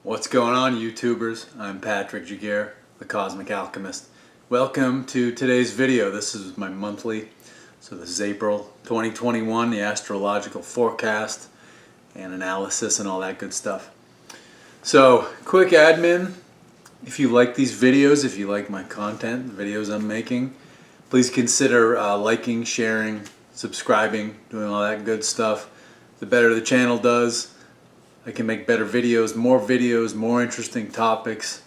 What's going on, YouTubers? I'm Patrick Giguere, the Cosmic Alchemist. Welcome to today's video. This is my monthly, so this is April 2021, the astrological forecast and analysis and all that good stuff. So, quick admin, if you like these videos, if you like my content, the videos I'm making, please consider liking, sharing, subscribing, doing all that good stuff. The better the channel does, I can make better videos, more interesting topics,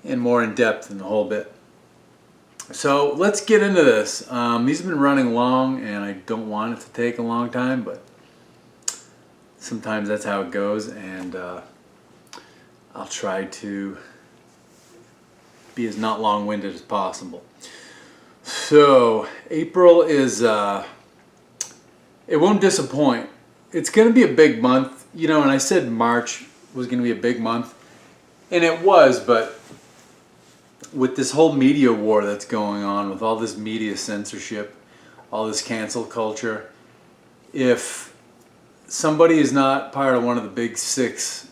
and more in depth in the whole bit. So let's get into this. These have been running long, and I don't want it to take a long time, but sometimes that's how it goes, and I'll try to be as not long-winded as possible. So April is, it won't disappoint. It's going to be a big month. You know, and I said March was going to be a big month, and it was, but with this whole media war that's going on, with all this media censorship, all this cancel culture, if somebody is not part of one of the big six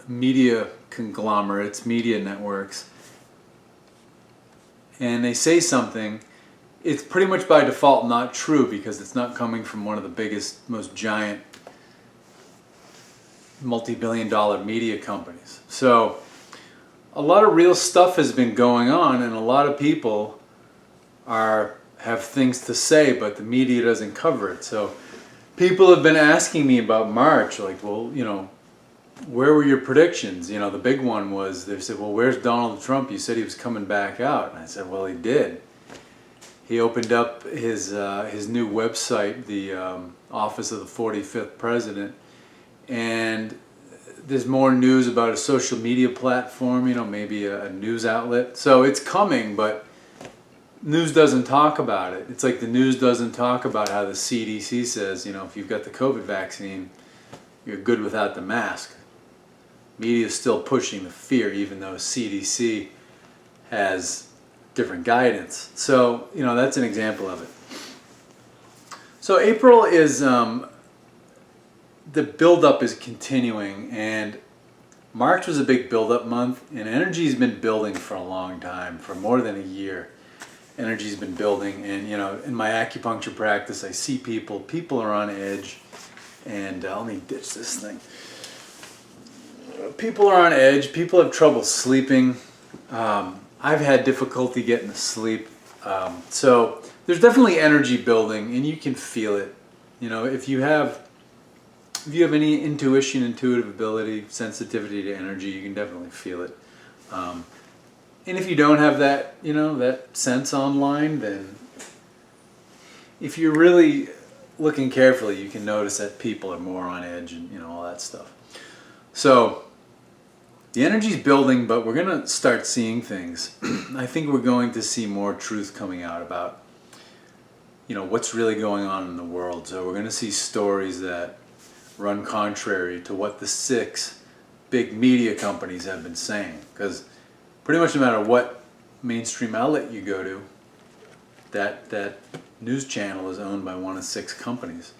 media conglomerates, media networks, and they say something, it's pretty much by default not true because it's not coming from one of the biggest, most giant multi-billion-dollar media companies. So a lot of real stuff has been going on, and a lot of people have things to say, but the media doesn't cover it. So people have been asking me about March, like, well, you know, where were your predictions? You know, the big one was, they said, well, where's Donald Trump? You said he was coming back out. And I said, well, he did. He opened up his new website, the Office of the 45th President, and there's more news about a social media platform, you know, maybe a news outlet. So it's coming, but news doesn't talk about it. It's like the news doesn't talk about how the CDC says, you know, if you've got the COVID vaccine, you're good without the mask. Media is still pushing the fear, even though CDC has different guidance. So, you know, that's an example of it. So April is... the buildup is continuing, and March was a big buildup month, and energy's been building for a long time, for more than a year. Energy's been building, and you know, in my acupuncture practice, I see people are on edge, and let me ditch this thing. People are on edge, people have trouble sleeping. I've had difficulty getting to sleep. So there's definitely energy building, and you can feel it. You know, if you have any intuition, intuitive ability, sensitivity to energy, you can definitely feel it. And if you don't have that, you know, that sense online, then if you're really looking carefully, you can notice that people are more on edge and, you know, all that stuff. So the energy's building, but we're going to start seeing things. I think we're going to see more truth coming out about, you know, what's really going on in the world. So we're going to see stories that run contrary to what the six big media companies have been saying, because pretty much no matter what mainstream outlet you go to, that news channel is owned by one of six companies.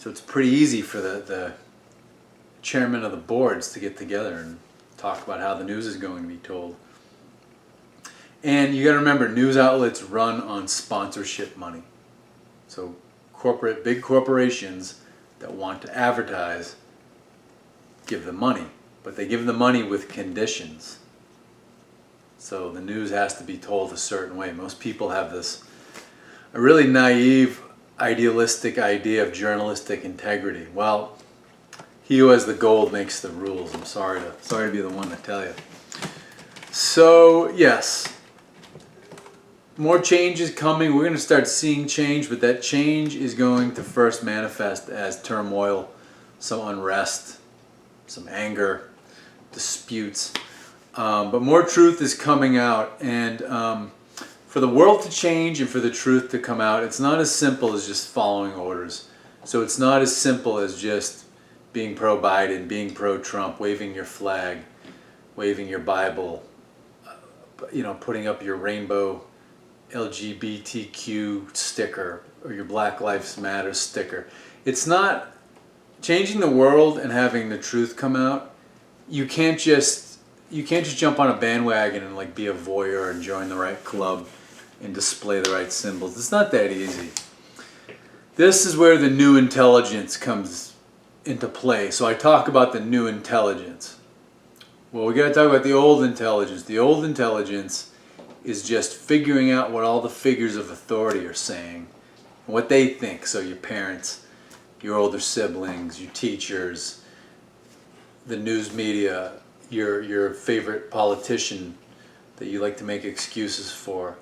So it's pretty easy for the chairman of the boards to get together and talk about how the news is going to be told. And you got to remember, news outlets run on sponsorship money. So big corporations that want to advertise give them money, but they give the money with conditions. So the news has to be told a certain way. Most people have a really naive, idealistic idea of journalistic integrity. Well, he who has the gold makes the rules. I'm sorry to be the one to tell you. So yes, more change is coming. We're going to start seeing change, but that change is going to first manifest as turmoil, some unrest, some anger, disputes. But more truth is coming out, and for the world to change and for the truth to come out, it's not as simple as just following orders. So it's not as simple as just being pro-Biden, being pro-Trump, waving your flag, waving your Bible, you know, putting up your rainbow LGBTQ sticker or your Black Lives Matter sticker. It's not changing the world and having the truth come out, you can't just jump on a bandwagon and like be a voyeur and join the right club and display the right symbols. It's not that easy. This is where the new intelligence comes into play. So I talk about the new intelligence. Well, we got to talk about the old intelligence. The old intelligence is just figuring out what all the figures of authority are saying, what they think. So your parents, your older siblings, your teachers, the news media, your favorite politician that you like to make excuses for,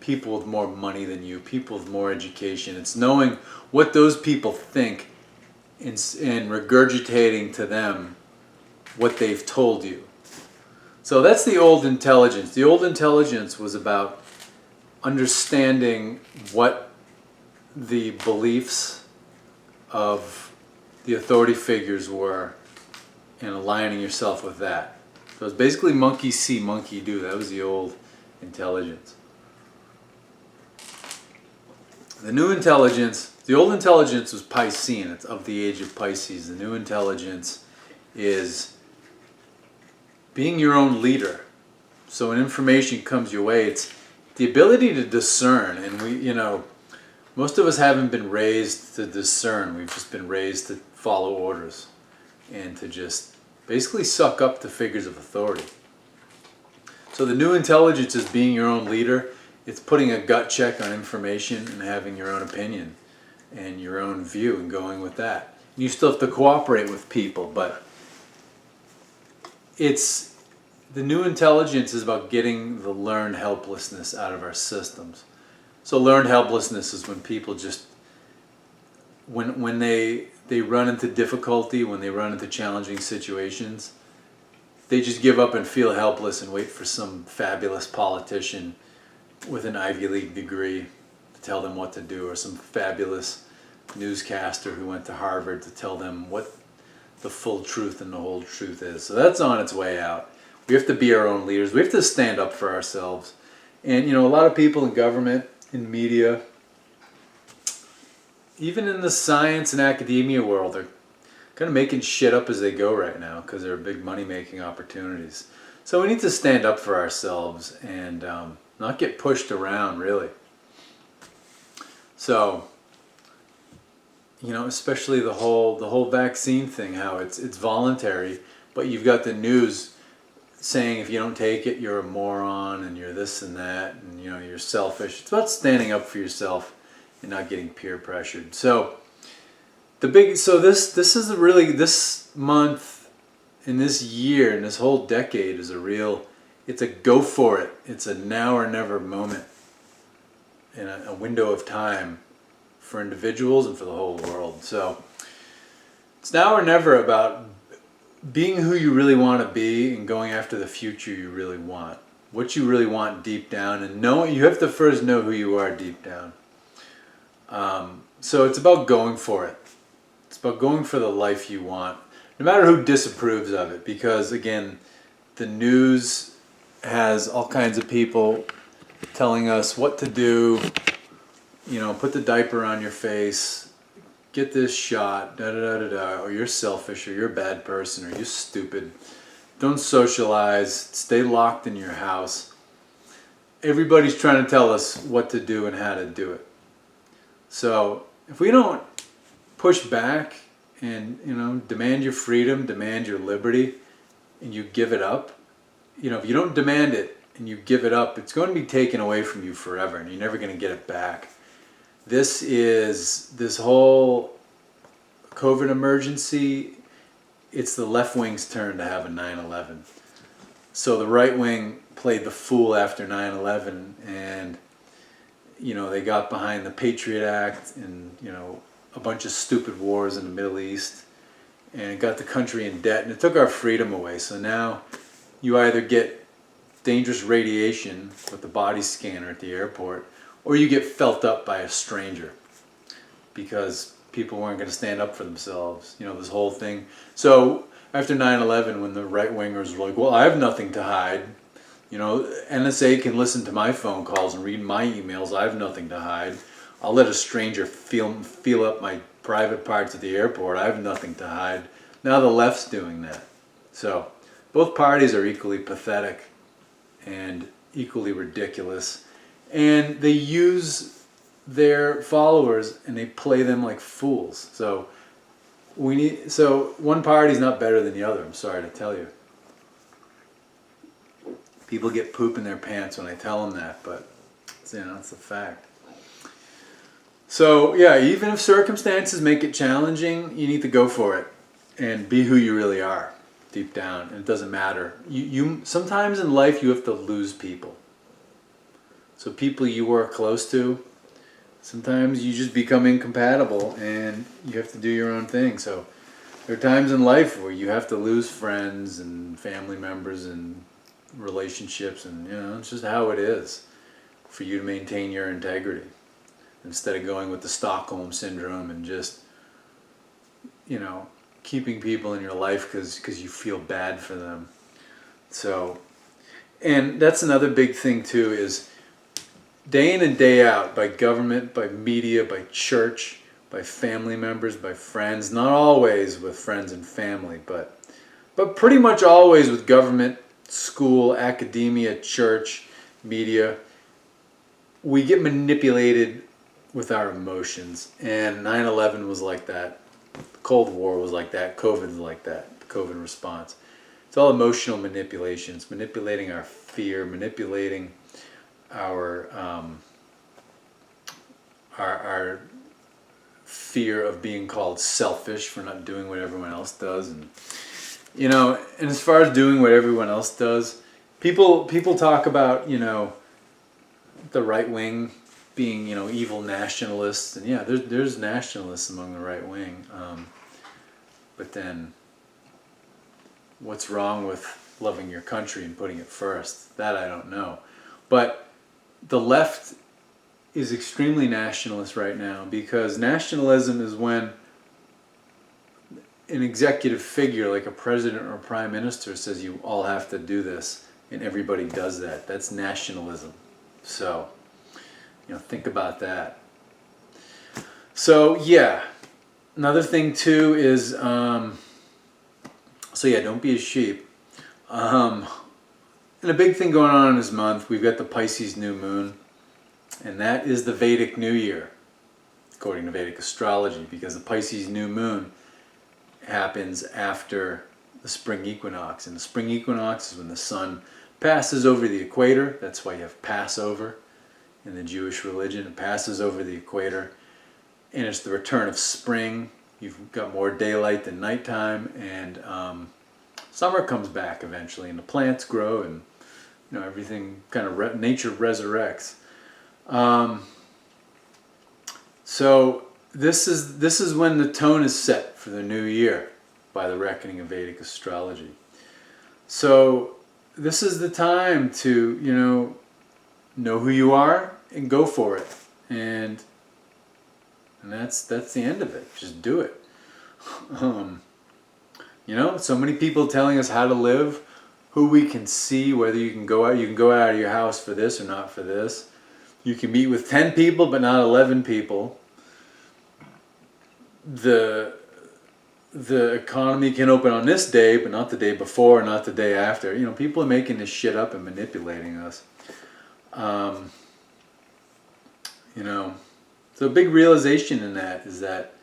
people with more money than you, people with more education. It's knowing what those people think and regurgitating to them what they've told you. So that's the old intelligence. The old intelligence was about understanding what the beliefs of the authority figures were and aligning yourself with that. So it's basically monkey see, monkey do. That was the old intelligence. The new intelligence, the old intelligence was Piscean. It's of the age of Pisces. The new intelligence is being your own leader. So when information comes your way, it's the ability to discern. And most of us haven't been raised to discern. We've just been raised to follow orders and to just basically suck up to figures of authority. So the new intelligence is being your own leader. It's putting a gut check on information and having your own opinion and your own view and going with that. You still have to cooperate with people, but the new intelligence is about getting the learned helplessness out of our systems. So learned helplessness is when people just, when they run into difficulty, when they run into challenging situations, they just give up and feel helpless and wait for some fabulous politician with an Ivy League degree to tell them what to do, or some fabulous newscaster who went to Harvard to tell them what the full truth and the whole truth is. So that's on its way out. We have to be our own leaders. We have to stand up for ourselves. And a lot of people in government, in media, even in the science and academia world, are kind of making shit up as they go right now because there are big money-making opportunities. So we need to stand up for ourselves and not get pushed around, really. So, especially the whole vaccine thing, how it's voluntary, but you've got the news saying if you don't take it, you're a moron and you're this and that, and you're selfish. It's about standing up for yourself and not getting peer pressured. So this is really, this month and this year and this whole decade is it's a go for it. It's a now or never moment in a window of time for individuals and for the whole world. So it's now or never about being who you really want to be and going after the future you really want. What you really want deep down, and you have to first know who you are deep down. So it's about going for it. It's about going for the life you want, no matter who disapproves of it, because again, the news has all kinds of people telling us what to do, put the diaper on your face, get this shot, or you're selfish, or you're a bad person, or you're stupid, don't socialize, stay locked in your house. Everybody's trying to tell us what to do and how to do it. So if we don't push back and demand your freedom, demand your liberty, and you give it up, if you don't demand it and you give it up, it's going to be taken away from you forever, and you're never going to get it back. This whole COVID emergency, it's the left wing's turn to have a 9/11. So the right wing played the fool after 9/11, and they got behind the Patriot Act and a bunch of stupid wars in the Middle East, and it got the country in debt, and it took our freedom away. So now you either get dangerous radiation with the body scanner at the airport, or you get felt up by a stranger because people weren't going to stand up for themselves. This whole thing. So after 9/11, when the right-wingers were like, well, I have nothing to hide. NSA can listen to my phone calls and read my emails. I have nothing to hide. I'll let a stranger feel up my private parts at the airport. I have nothing to hide. Now the left's doing that. So both parties are equally pathetic and equally ridiculous, and they use their followers and they play them like fools. So one party's not better than the other, I'm sorry to tell you. People get poop in their pants when I tell them that, but it's a fact. So yeah, even if circumstances make it challenging, you need to go for it and be who you really are deep down. And it doesn't matter. You sometimes in life you have to lose people. So people you were close to, sometimes you just become incompatible and you have to do your own thing. So there are times in life where you have to lose friends and family members and relationships, and it's just how it is for you to maintain your integrity instead of going with the Stockholm syndrome and just keeping people in your life because you feel bad for them. So, and that's another big thing too, is day in and day out, by government, by media, by church, by family members, by friends, not always with friends and family, but pretty much always with government, school, academia, church, media, we get manipulated with our emotions. And 9/11 was like that. The Cold War was like that. COVID was like that. The COVID response. It's all emotional manipulations, manipulating our fear, manipulating our fear of being called selfish for not doing what everyone else does, and and as far as doing what everyone else does, people talk about the right wing being evil nationalists, and yeah, there's nationalists among the right wing, but then what's wrong with loving your country and putting it first? That I don't know, but the left is extremely nationalist right now, because nationalism is when an executive figure like a president or a prime minister says you all have to do this, and everybody does that. That's nationalism. So, think about that. So yeah, another thing too is, don't be a sheep. And a big thing going on in this month, we've got the Pisces new moon, and that is the Vedic New Year, according to Vedic astrology, because the Pisces new moon happens after the spring equinox, and the spring equinox is when the sun passes over the equator. That's why you have Passover in the Jewish religion. It passes over the equator, and it's the return of spring. You've got more daylight than nighttime, and summer comes back eventually, and the plants grow, and everything kind of nature resurrects. So this is when the tone is set for the new year by the reckoning of Vedic astrology. So this is the time to know who you are and go for it, and that's the end of it. Just do it. So many people telling us how to live, who we can see, whether you can go out. You can go out of your house for this or not for this. You can meet with 10 people but not 11 people. The economy can open on this day but not the day before, not the day after. People are making this shit up and manipulating us. So a big realization in that is that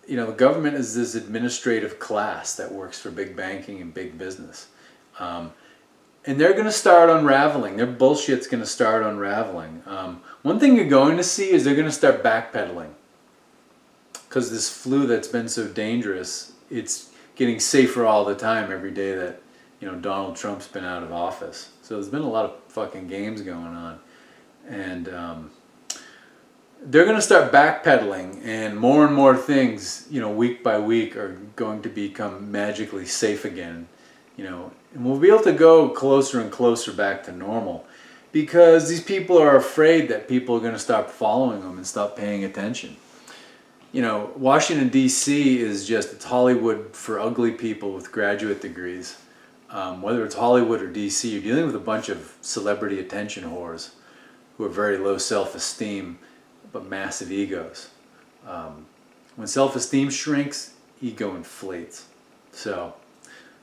the government is this administrative class that works for big banking and big business. And they're going to start unraveling. Their bullshit's going to start unraveling. One thing you're going to see is they're going to start backpedaling. Because this flu that's been so dangerous, it's getting safer all the time every day that Donald Trump's been out of office. So there's been a lot of fucking games going on. And they're going to start backpedaling, and more things, week by week, are going to become magically safe again. And we'll be able to go closer and closer back to normal, because these people are afraid that people are going to stop following them and stop paying attention. Washington, D.C. is it's Hollywood for ugly people with graduate degrees. Whether it's Hollywood or D.C., you're dealing with a bunch of celebrity attention whores who are very low self-esteem, but massive egos. When self-esteem shrinks, ego inflates. So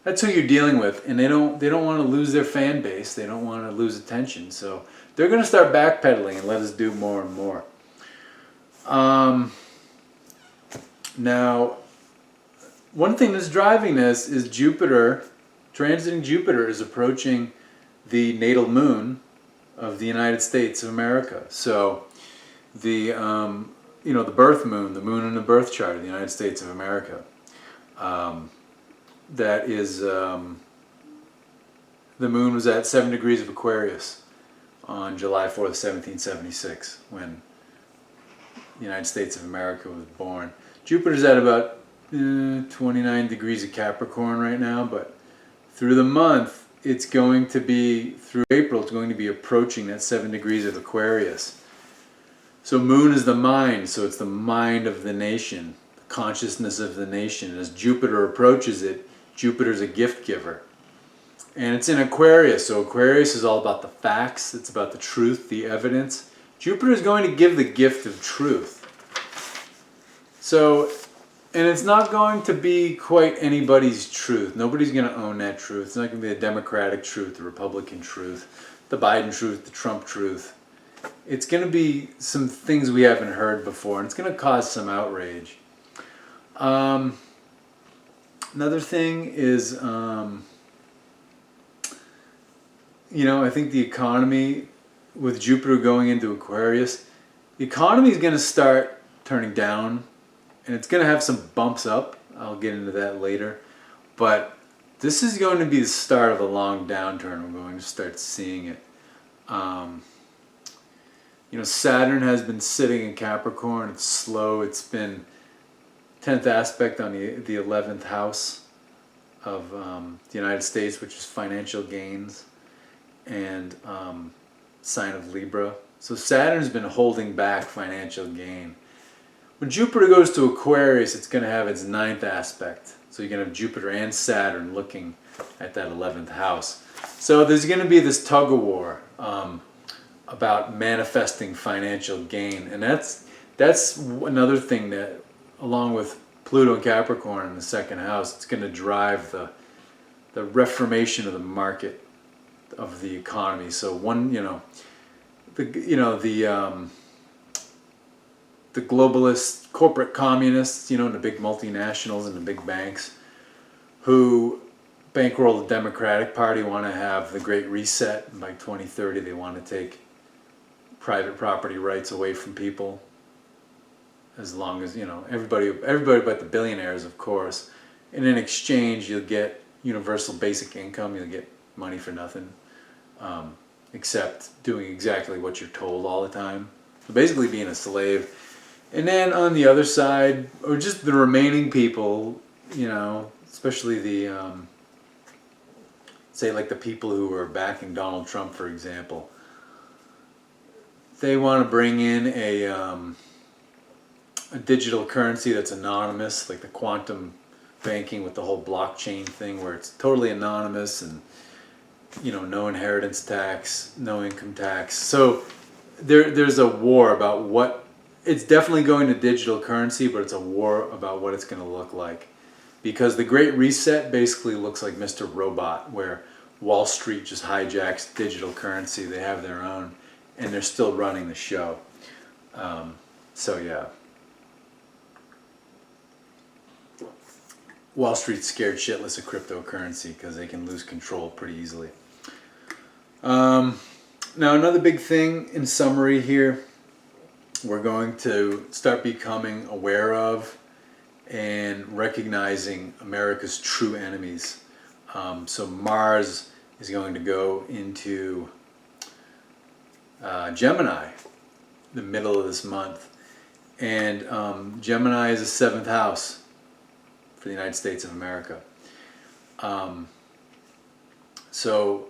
that's who you're dealing with, and they don't want to lose their fan base. They don't want to lose attention. So they're going to start backpedaling and let us do more and more. Now, one thing that's driving this is Jupiter. Transiting Jupiter is approaching the natal moon of the United States of America. So the the birth moon, the moon in the birth chart of the United States of America. That is, the moon was at 7 degrees of Aquarius on July 4th, 1776, when the United States of America was born. Jupiter's at about 29 degrees of Capricorn right now, but through the month, it's going to be, through April, it's going to be approaching that 7 degrees of Aquarius. So moon is the mind, so it's the mind of the nation, the consciousness of the nation. As Jupiter approaches it, Jupiter's a gift giver. And it's in Aquarius, so Aquarius is all about the facts, it's about the truth, the evidence. Jupiter is going to give the gift of truth. So, and it's not going to be quite anybody's truth. Nobody's going to own that truth. It's not going to be the Democratic truth, the Republican truth, the Biden truth, the Trump truth. It's going to be some things we haven't heard before, and it's going to cause some outrage. Another thing is, I think the economy, with Jupiter going into Aquarius, the economy is going to start turning down, and it's going to have some bumps up. I'll get into that later. But this is going to be the start of a long downturn. We're going to start seeing it. Saturn has been sitting in Capricorn. It's slow. It's been 10th aspect on the 11th house of the United States, which is financial gains, and sign of Libra. So Saturn's been holding back financial gain. When Jupiter goes to Aquarius, it's going to have its 9th aspect. So you're going to have Jupiter and Saturn looking at that 11th house. So there's going to be this tug of war about manifesting financial gain. And that's another thing that, along with Pluto and Capricorn in the 2nd house, it's going to drive the reformation of the market, of the economy. So the globalist corporate communists, and the big multinationals and the big banks who bankroll the Democratic Party want to have the Great Reset. By 2030, they want to take private property rights away from people. As long as, everybody but the billionaires, of course. And in exchange, you'll get universal basic income. You'll get money for nothing, except doing exactly what you're told all the time. So basically being a slave. And then on the other side, or just the remaining people, especially the, say like the people who are backing Donald Trump, for example, they want to bring in a digital currency that's anonymous, like the quantum banking with the whole blockchain thing, where it's totally anonymous and no inheritance tax, no income tax. So there's a war about what, it's definitely going to digital currency, but it's a war about what it's going to look like, because the Great Reset basically looks like Mr. Robot, where Wall Street just hijacks digital currency. They have their own, and they're still running the show. So yeah. Wall Street's scared shitless of cryptocurrency because they can lose control pretty easily. Now another big thing in summary here, we're going to start becoming aware of and recognizing America's true enemies. So Mars is going to go into Gemini the middle of this month, and Gemini is the 7th house for the United States of America. So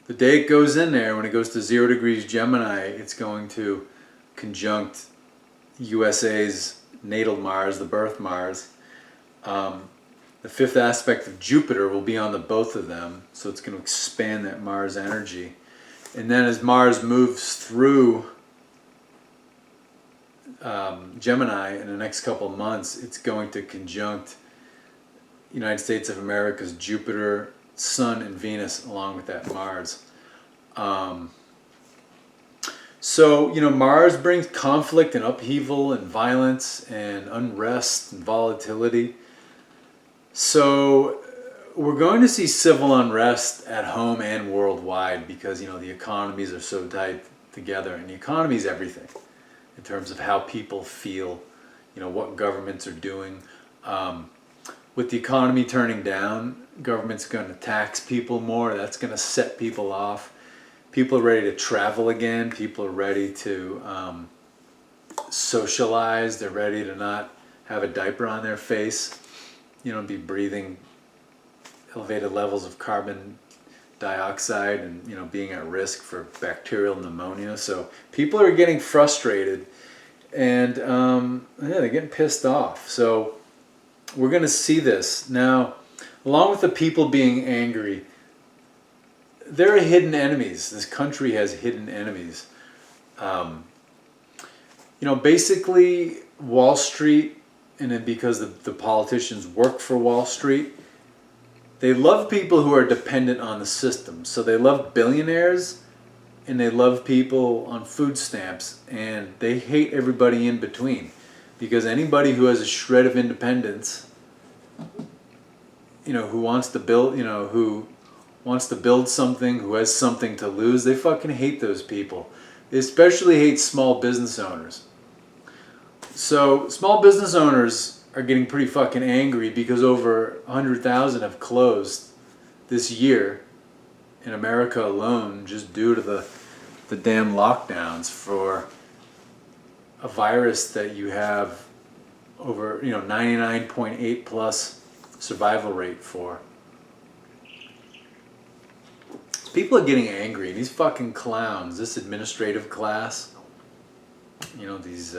the day it goes in there, when it goes to 0 degrees Gemini, it's going to conjunct USA's natal Mars, the birth Mars. The 5th aspect of Jupiter will be on the both of them, so it's going to expand that Mars energy. And then as Mars moves through Gemini in the next couple of months, it's going to conjunct United States of America's Jupiter, Sun, and Venus, along with that Mars. So, Mars brings conflict and upheaval and violence and unrest and volatility. So we're going to see civil unrest at home and worldwide because, the economies are so tied together, and the economy is everything in terms of how people feel, what governments are doing. With the economy turning down, government's going to tax people more. That's going to set people off. People are ready to travel again. People are ready to socialize. They're ready to not have a diaper on their face, be breathing elevated levels of carbon dioxide and, being at risk for bacterial pneumonia. So people are getting frustrated and they're getting pissed off. So we're going to see this. Now, along with the people being angry, there are hidden enemies. This country has hidden enemies. Basically Wall Street, and then because the politicians work for Wall Street, they love people who are dependent on the system. So they love billionaires and they love people on food stamps, and they hate everybody in between, because anybody who has a shred of independence, who wants to build, who wants to build something, who has something to lose, they fucking hate those people. They especially hate small business owners. So small business owners are getting pretty fucking angry because over 100,000 have closed this year in America alone, just due to the damn lockdowns for a virus that you have over 99.8 plus survival rate for. People are getting angry. These fucking clowns, this administrative class, these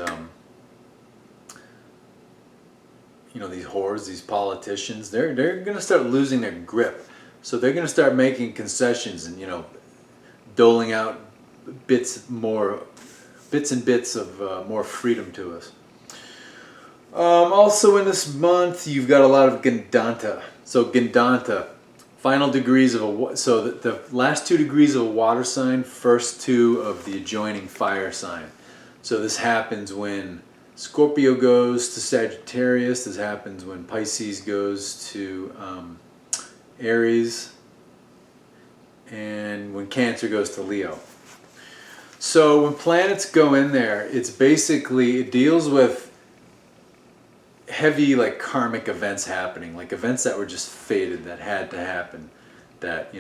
these whores, these politicians, they're going to start losing their grip. So they're going to start making concessions and doling out bits and bits of more freedom to us. Also in this month, you've got a lot of Gandanta. So Gandanta, final degrees of the last 2 degrees of a water sign, first 2 of the adjoining fire sign. So this happens when Scorpio goes to Sagittarius. This happens when Pisces goes to Aries, and when Cancer goes to Leo. So when planets go in there, it deals with heavy karmic events happening, events that were just fated, that had to happen, that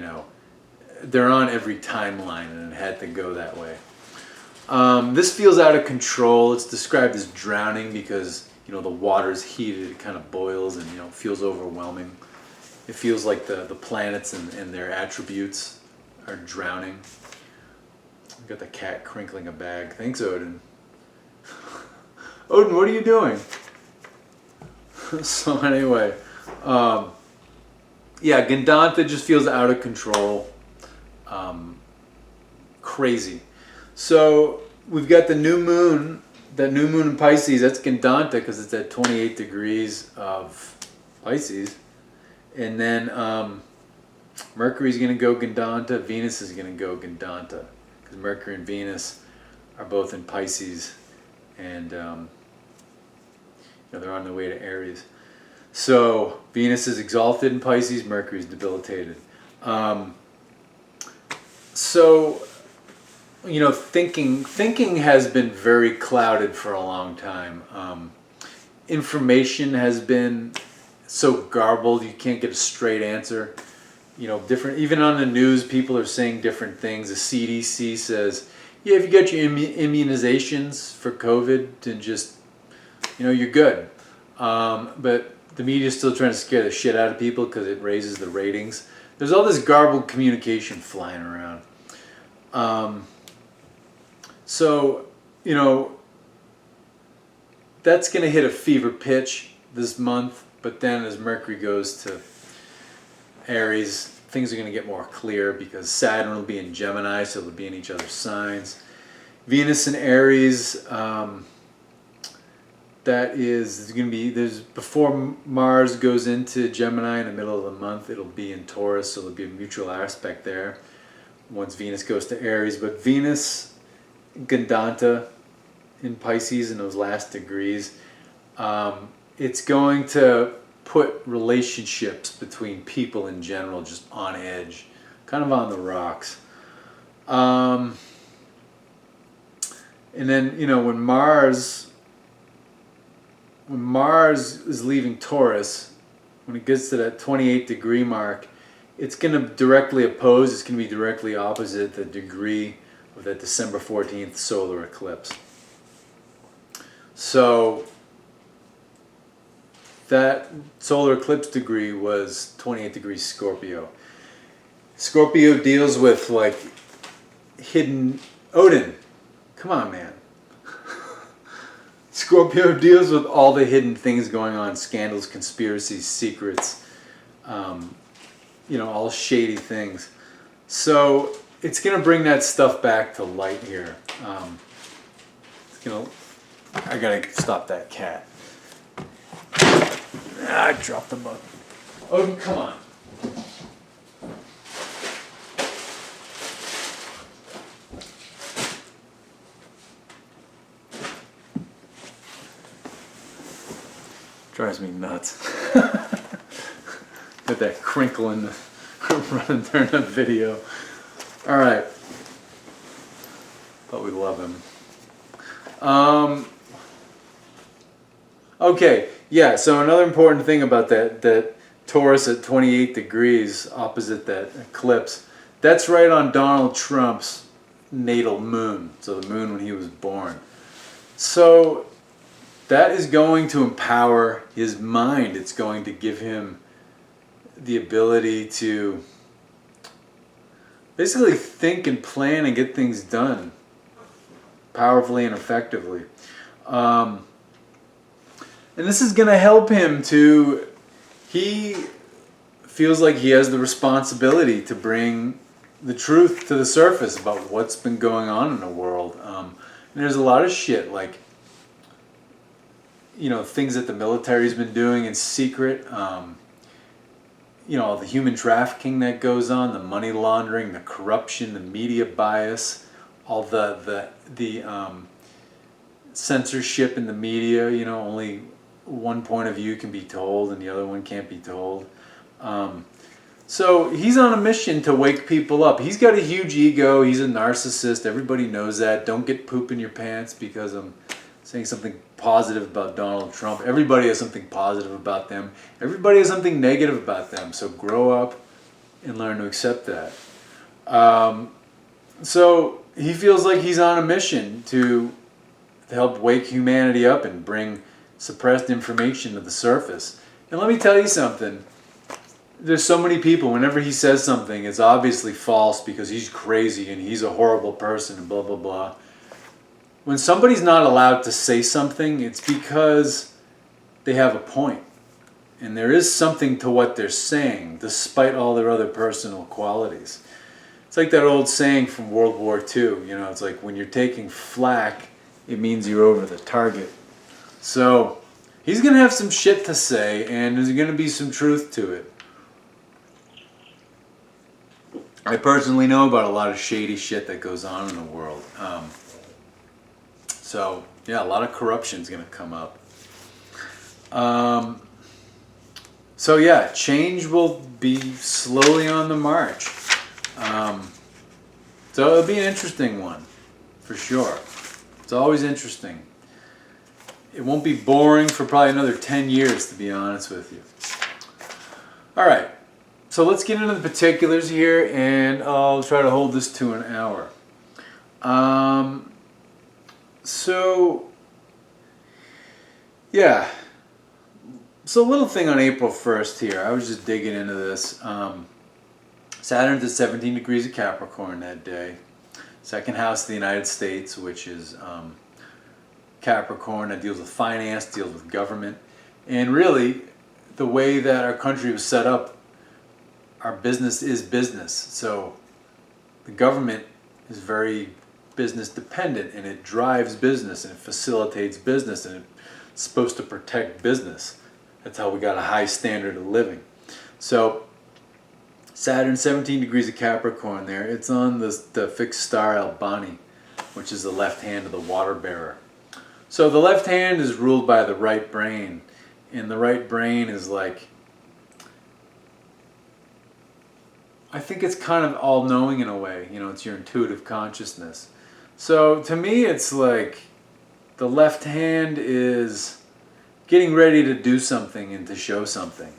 they're on every timeline and it had to go that way. This feels out of control. It's described as drowning because the water's heated, it kind of boils and feels overwhelming. It feels like the planets and their attributes are drowning. I've got the cat crinkling a bag. Thanks, Odin. Odin, what are you doing? So anyway, Gandanta just feels out of control. Crazy. So we've got the new moon, that new moon in Pisces, that's Gandanta because it's at 28 degrees of Pisces. And then Mercury's going to go Gandanta, Venus is going to go Gandanta, because Mercury and Venus are both in Pisces, and they're on their way to Aries. So Venus is exalted in Pisces, Mercury is debilitated. Thinking has been very clouded for a long time. Information has been so garbled, you can't get a straight answer. Different, even on the news, people are saying different things. The CDC says, yeah, if you get your immunizations for COVID, then just, you're good. But the media's still trying to scare the shit out of people because it raises the ratings. There's all this garbled communication flying around. That's going to hit a fever pitch this month, but then as Mercury goes to Aries, things are going to get more clear because Saturn will be in Gemini, so they'll be in each other's signs. Venus in Aries, that is going to be, before Mars goes into Gemini in the middle of the month, it'll be in Taurus, so there'll be a mutual aspect there once Venus goes to Aries. But Venus, Gandanta in Pisces in those last degrees, it's going to put relationships between people in general just on edge, kind of on the rocks. And then, when Mars is leaving Taurus, when it gets to that 28 degree mark, it's going to directly oppose, it's going to be directly opposite the degree of that December 14th solar eclipse. So that solar eclipse degree was 28 degrees Scorpio. Scorpio deals with like hidden Odin. Come on, man. Scorpio deals with all the hidden things going on, scandals, conspiracies, secrets, all shady things. So it's going to bring that stuff back to light here. I got to stop that cat. I dropped the button. Oh, come on. Drives me nuts. Got that crinkle in the running during the video. All right. But we love him. Okay. Yeah. So another important thing about that Taurus at 28 degrees opposite that eclipse, that's right on Donald Trump's natal moon. So the moon when he was born. So that is going to empower his mind. It's going to give him the ability to basically think and plan and get things done powerfully and effectively. And this is going to help him he feels like he has the responsibility to bring the truth to the surface about what's been going on in the world. And there's a lot of shit like, things that the military's been doing in secret, all the human trafficking that goes on, the money laundering, the corruption, the media bias, all the censorship in the media, only one point of view can be told and the other one can't be told. So he's on a mission to wake people up. He's got a huge ego. He's a narcissist. Everybody knows that. Don't get poop in your pants because I'm saying something positive about Donald Trump. Everybody has something positive about them. Everybody has something negative about them. So grow up and learn to accept that. So he feels like he's on a mission to help wake humanity up and bring suppressed information to the surface. And let me tell you something. There's so many people, whenever he says something, it's obviously false because he's crazy and he's a horrible person and blah, blah, blah. When somebody's not allowed to say something, it's because they have a point. And there is something to what they're saying, despite all their other personal qualities. It's like that old saying from World War II, it's like when you're taking flak, it means you're over the target. So he's going to have some shit to say, and there's going to be some truth to it. I personally know about a lot of shady shit that goes on in the world. So, yeah, a lot of corruption is going to come up. So, yeah, change will be slowly on the march. So it'll be an interesting one, for sure. It's always interesting. It won't be boring for probably another 10 years, to be honest with you. All right. So let's get into the particulars here, and I'll try to hold this to an hour. So a little thing on April 1st here. I was just digging into this. Saturn's at 17 degrees of Capricorn that day. Second house of the United States, which is Capricorn, that deals with finance, deals with government. And really, the way that our country was set up, our business is business. So the government is very business dependent, and it drives business and it facilitates business and it It's supposed to protect business. That's how we got a high standard of living. So Saturn, 17 degrees of Capricorn there. It's on the fixed star Albani, which is the left hand of the water bearer. So the left hand is ruled by the right brain. And the right brain is like, I think it's kind of all-knowing in a way. You know, it's your intuitive consciousness. So to me, it's like the left hand is getting ready to do something and to show something.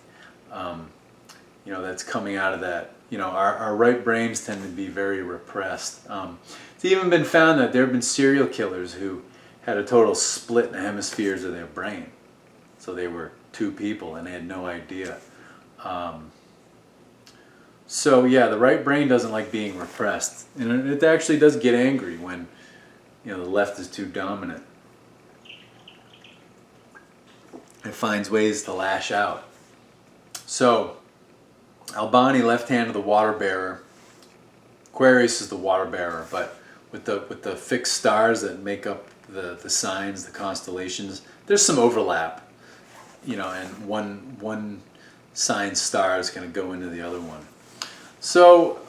You know, that's coming out of that. You know, our right brains tend to be very repressed. It's even been found that there have been serial killers who had a total split in the hemispheres of their brain. So they were two people and they had no idea. So yeah, the right brain doesn't like being repressed. And it actually does get angry when, you know, the left is too dominant. It finds ways to lash out. So Albani, left hand of the water bearer. Aquarius is the water bearer, but with the fixed stars that make up the signs, the constellations, there's some overlap. You know, and one sign star is going to go into the other one. So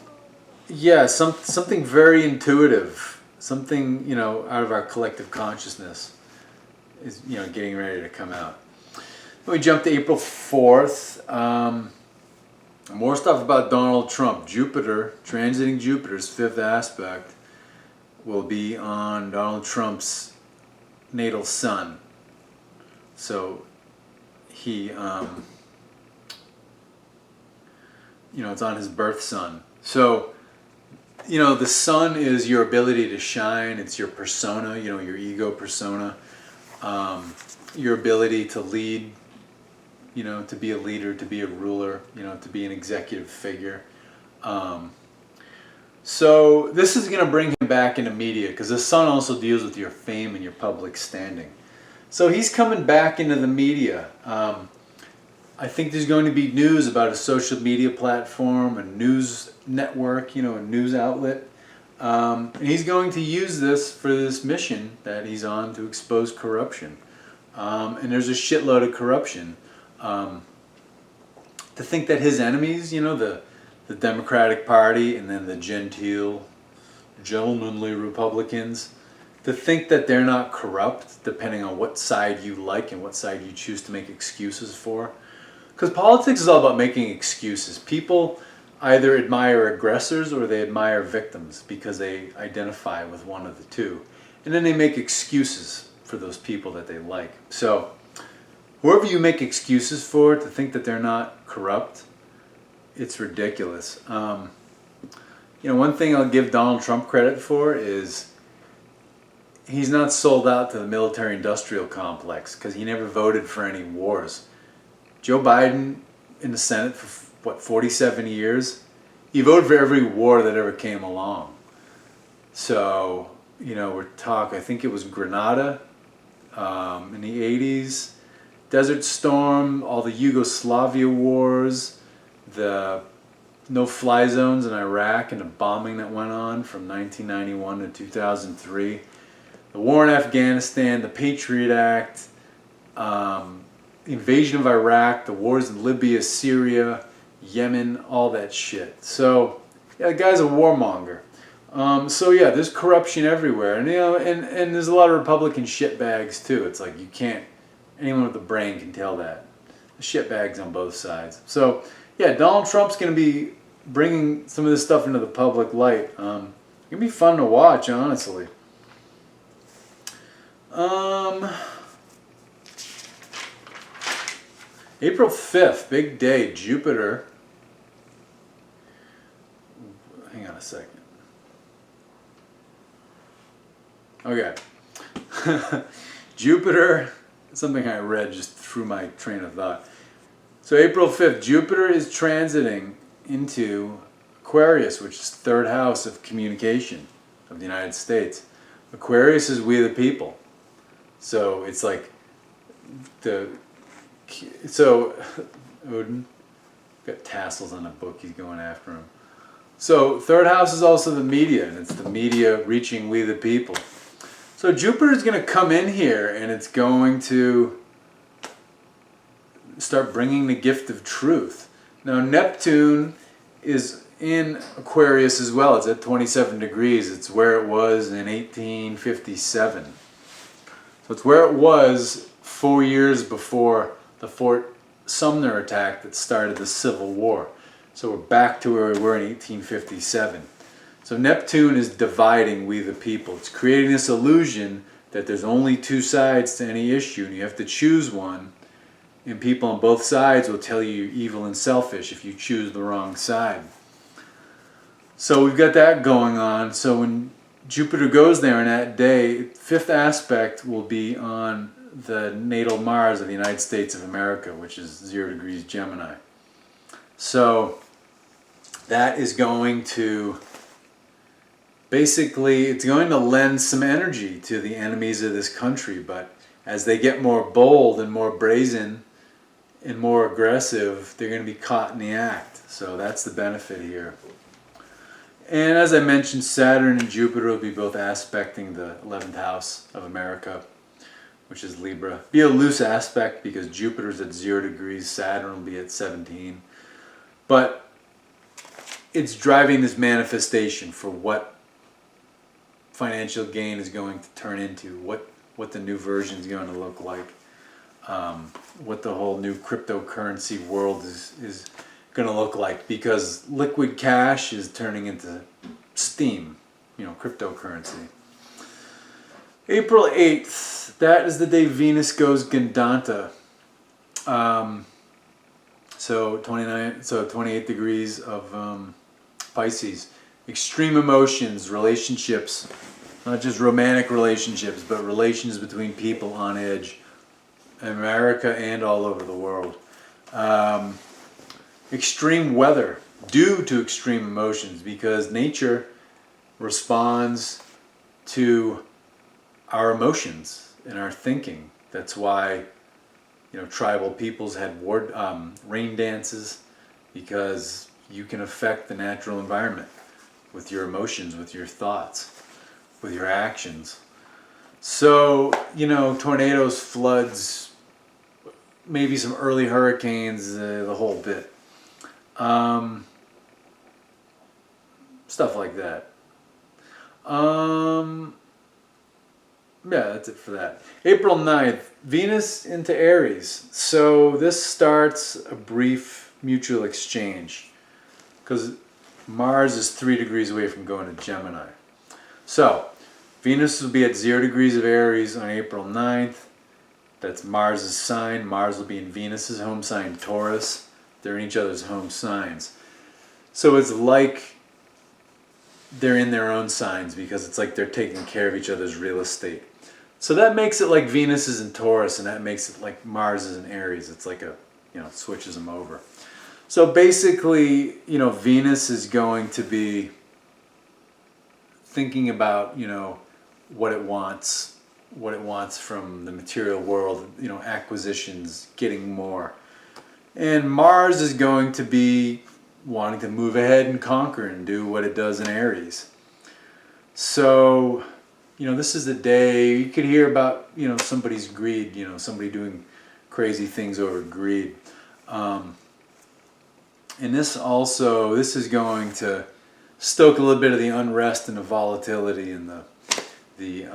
yeah, something very intuitive, something, you know, out of our collective consciousness is, you know, getting ready to come out. Then we jump to April 4th. More stuff about Donald Trump. Jupiter, transiting Jupiter's fifth aspect, will be on Donald Trump's natal sun. So he, you know, it's on his birth sun. So, you know, the sun is your ability to shine. It's your persona, you know, your ego persona. Your ability to lead, you know, to be a leader, to be a ruler, you know, to be an executive figure. So this is going to bring him back into media because the sun also deals with your fame and your public standing. So he's coming back into the media. I think there's going to be news about a social media platform, a news network, you know, a news outlet. And he's going to use this for this mission that he's on to expose corruption. And there's a shitload of corruption. To think that his enemies, you know, the Democratic Party and then the genteel, gentlemanly Republicans, to think that they're not corrupt, depending on what side you like and what side you choose to make excuses for. Because politics is all about making excuses. People either admire aggressors or they admire victims because they identify with one of the two. And then they make excuses for those people that they like. So whoever you make excuses for, to think that they're not corrupt, it's ridiculous. You know, one thing I'll give Donald Trump credit for is he's not sold out to the military-industrial complex because he never voted for any wars. Joe Biden in the Senate for, what, 47 years? He voted for every war that ever came along. So, you know, I think it was Grenada in the 80s, Desert Storm, all the Yugoslavia wars, the no-fly zones in Iraq and the bombing that went on from 1991 to 2003, the war in Afghanistan, the Patriot Act, invasion of Iraq, the wars in Libya, Syria, Yemen, all that shit. So, yeah, the guy's a warmonger. So yeah, there's corruption everywhere, and you know, and there's a lot of Republican shitbags too. It's like you can't, anyone with a brain can tell that. The shitbags on both sides. So yeah, Donald Trump's going to be bringing some of this stuff into the public light. It's going to be fun to watch, honestly. April 5th, big day, Jupiter. Hang on a second. Okay. Jupiter, something I read just through my train of thought. So April 5th, Jupiter is transiting into Aquarius, which is third house of communication of the United States. Aquarius is we the people. So it's like Odin got tassels on a book, he's going after him. So third house is also the media, and it's the media reaching we the people. So Jupiter is going to come in here and it's going to start bringing the gift of truth. Now Neptune is in Aquarius as well. It's at 27 degrees. It's where it was in 1857. So it's where it was 4 years before the Fort Sumner attack that started the Civil War. So we're back to where we were in 1857. So Neptune is dividing we the people. It's creating this illusion that there's only two sides to any issue and you have to choose one. And people on both sides will tell you you're evil and selfish if you choose the wrong side. So we've got that going on. So when Jupiter goes there in that day, fifth aspect will be on the natal Mars of the United States of America, which is 0 degrees Gemini. So that is going to, basically, it's going to lend some energy to the enemies of this country, but as they get more bold and more brazen and more aggressive, they're going to be caught in the act. So that's the benefit here. And as I mentioned, Saturn and Jupiter will be both aspecting the 11th house of America, which is Libra. Be a loose aspect because Jupiter's at 0 degrees, Saturn will be at 17. But it's driving this manifestation for what financial gain is going to turn into, what the new version is going to look like, what the whole new cryptocurrency world is going to look like, because liquid cash is turning into steam, cryptocurrency. April 8th, that is the day Venus goes Gandanta. So 28 degrees of Pisces. Extreme emotions, relationships, not just romantic relationships, but relations between people on edge, in America and all over the world. Extreme weather due to extreme emotions, because nature responds to our emotions and our thinking. That's why tribal peoples had rain dances, because you can affect the natural environment with your emotions, with your thoughts, with your actions. So, tornadoes, floods, maybe some early hurricanes, the whole bit. Stuff like that. Yeah, that's it for that. April 9th, Venus into Aries. So this starts a brief mutual exchange, because Mars is 3 degrees away from going to Gemini. So Venus will be at 0 degrees of Aries on April 9th. That's Mars's sign. Mars will be in Venus's home sign, Taurus. They're in each other's home signs. So it's like they're in their own signs, because it's like they're taking care of each other's real estate. So that makes it like Venus is in Taurus, and that makes it like Mars is in Aries. It's like switches them over. So basically, Venus is going to be thinking about, what it wants from the material world, acquisitions, getting more. And Mars is going to be wanting to move ahead and conquer and do what it does in Aries. So, this is the day you could hear about, somebody's greed, somebody doing crazy things over greed. And this is going to stoke a little bit of the unrest and the volatility and the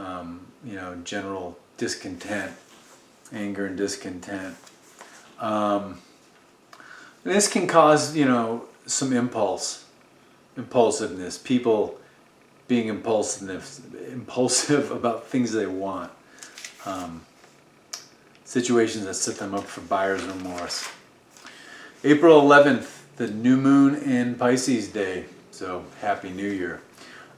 general discontent, anger and discontent. And this can cause, some impulsiveness, people being impulsive about things they want, situations that set them up for buyer's remorse. April 11th, the new moon in Pisces day, so Happy New Year.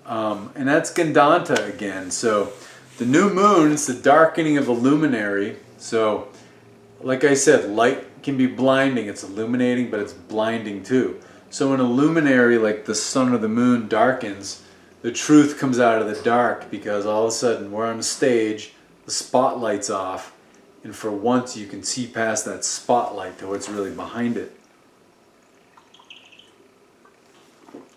And that's Gandanta again. So the new moon is the darkening of a luminary. So like I said, light can be blinding. It's illuminating, but it's blinding too. So when a luminary like the sun or the moon darkens, the truth comes out of the dark, because all of a sudden we're on a stage, the spotlight's off, and for once you can see past that spotlight to what's really behind it.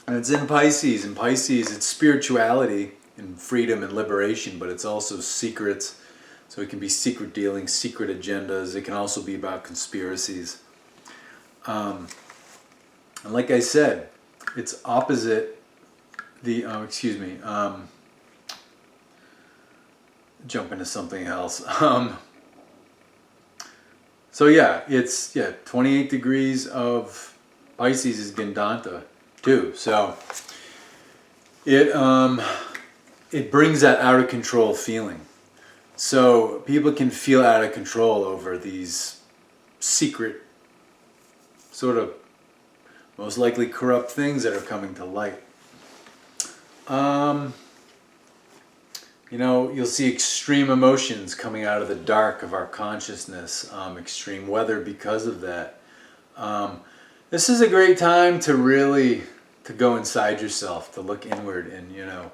And it's in Pisces. In Pisces, it's spirituality and freedom and liberation, but it's also secrets. So it can be secret dealings, secret agendas. It can also be about conspiracies. And like I said, it's opposite the, jump into something else. So yeah, it's 28 degrees of Pisces is Gandanta too. So it brings that out of control feeling. So people can feel out of control over these secret, sort of most likely corrupt things that are coming to light. You know, you'll see extreme emotions coming out of the dark of our consciousness, extreme weather because of that. This is a great time to really to go inside yourself, to look inward, and you know,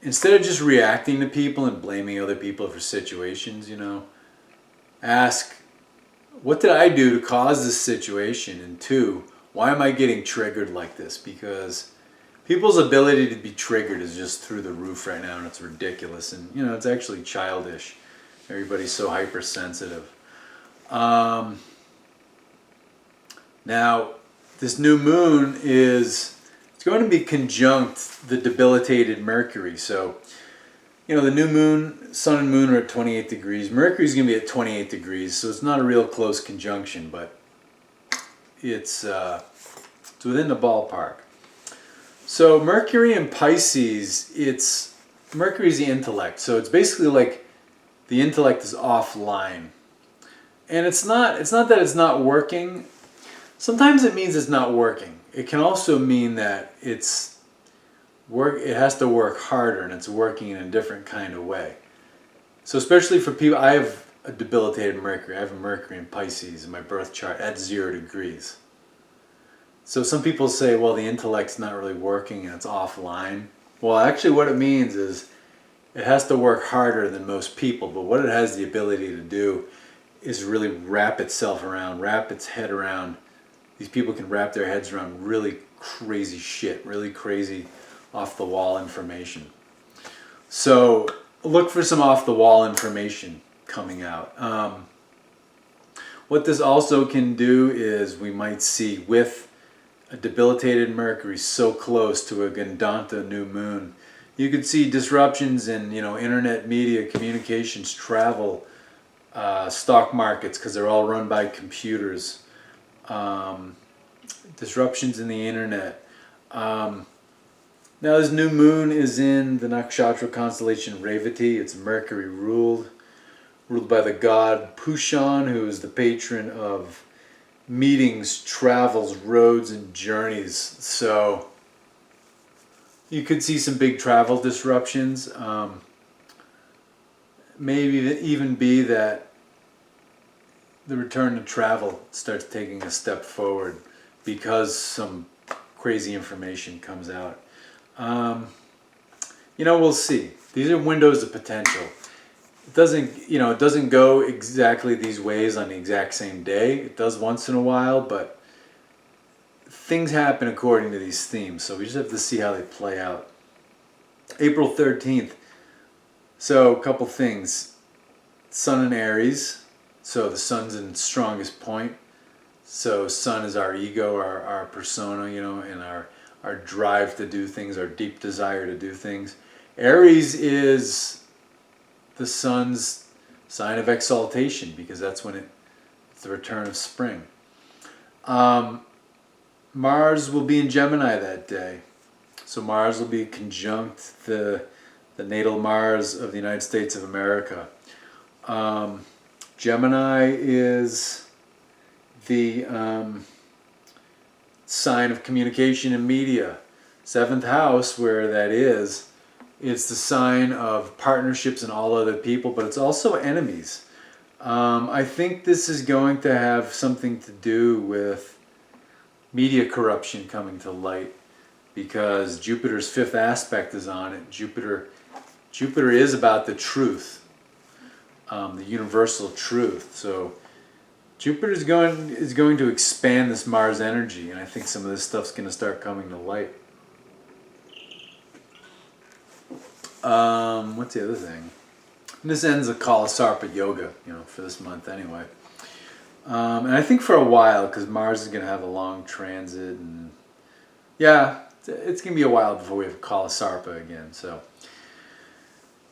instead of just reacting to people and blaming other people for situations, you know, ask, what did I do to cause this situation? And two, why am I getting triggered like this? Because people's ability to be triggered is just through the roof right now, and it's ridiculous. And you know, it's actually childish. Everybody's so hypersensitive. Now, this new moon it's going to be conjunct the debilitated Mercury. So, you know, the new moon, sun and moon are at 28 degrees. Mercury's going to be at 28 degrees, so it's not a real close conjunction, but it's within the ballpark. So Mercury in Pisces, Mercury's the intellect. So it's basically like the intellect is offline. And it's not that it's not working. Sometimes it means it's not working. It can also mean that it has to work harder, and it's working in a different kind of way. So especially for people, I have a debilitated Mercury. I have a Mercury in Pisces in my birth chart at 0 degrees. So some people say, well, the intellect's not really working and it's offline. Well, actually what it means is it has to work harder than most people, but what it has the ability to do is really wrap itself around, wrap its head around. These people can wrap their heads around really crazy shit, really crazy off-the-wall information. So look for some off-the-wall information coming out. What this also can do is we might see, with a debilitated Mercury so close to a Gandanta new moon, you could see disruptions in, you know, internet, media, communications, travel, stock markets, because they're all run by computers. Disruptions in the internet. Now this new moon is in the nakshatra constellation Revati. It's Mercury ruled by the god Pushan, who is the patron of meetings, travels, roads, and journeys. So you could see some big travel disruptions. Maybe even be that the return to travel starts taking a step forward because some crazy information comes out. You know, we'll see. These are windows of potential. It doesn't go exactly these ways on the exact same day. It does once in a while, but things happen according to these themes, so we just have to see how they play out. April 13th. So a couple things. Sun in Aries. So the sun's in strongest point. So sun is our ego, our persona, you know, and our drive to do things, our deep desire to do things. Aries is the sun's sign of exaltation, because that's when it's the return of spring. Mars will be in Gemini that day. So Mars will be conjunct the natal Mars of the United States of America. Gemini is the sign of communication and media. 7th house, where that is, it's the sign of partnerships and all other people, but it's also enemies. I think this is going to have something to do with media corruption coming to light, because Jupiter's 5th aspect is on it. Jupiter is about the truth, the universal truth. So Jupiter is going to expand this Mars energy, and I think some of this stuff's going to start coming to light. What's the other thing? And this ends the Kalasarpa yoga, for this month anyway. And I think for a while, because Mars is going to have a long transit, and yeah, it's going to be a while before we have Kalasarpa again. So,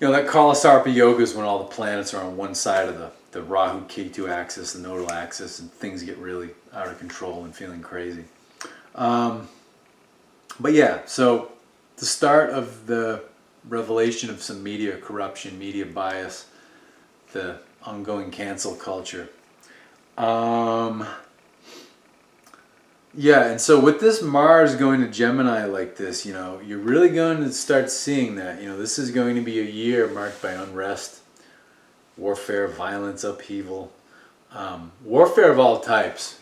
that Kalasarpa yoga is when all the planets are on one side of the Rahu Ketu axis, the nodal axis, and things get really out of control and feeling crazy. But yeah, so the start of the revelation of some media corruption, media bias, the ongoing cancel culture. Yeah, and so with this Mars going to Gemini like this, you're really going to start seeing that. This is going to be a year marked by unrest, warfare, violence, upheaval, warfare of all types.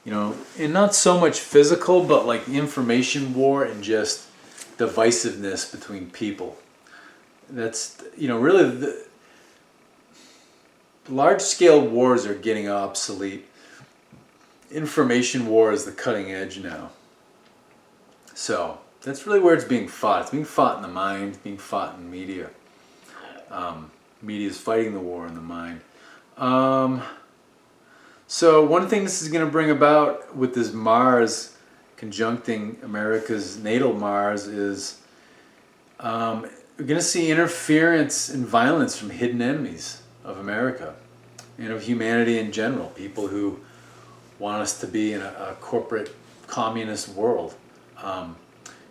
And not so much physical, but like information war and just divisiveness between people. That's, really the large-scale wars are getting obsolete. Information war is the cutting edge now. So that's really where it's being fought. It's being fought in the mind, it's being fought in media. Media is fighting the war in the mind. So one thing this is going to bring about with this Mars conjuncting America's natal Mars is we're going to see interference and violence from hidden enemies of America and of humanity in general, people who want us to be in a corporate communist world.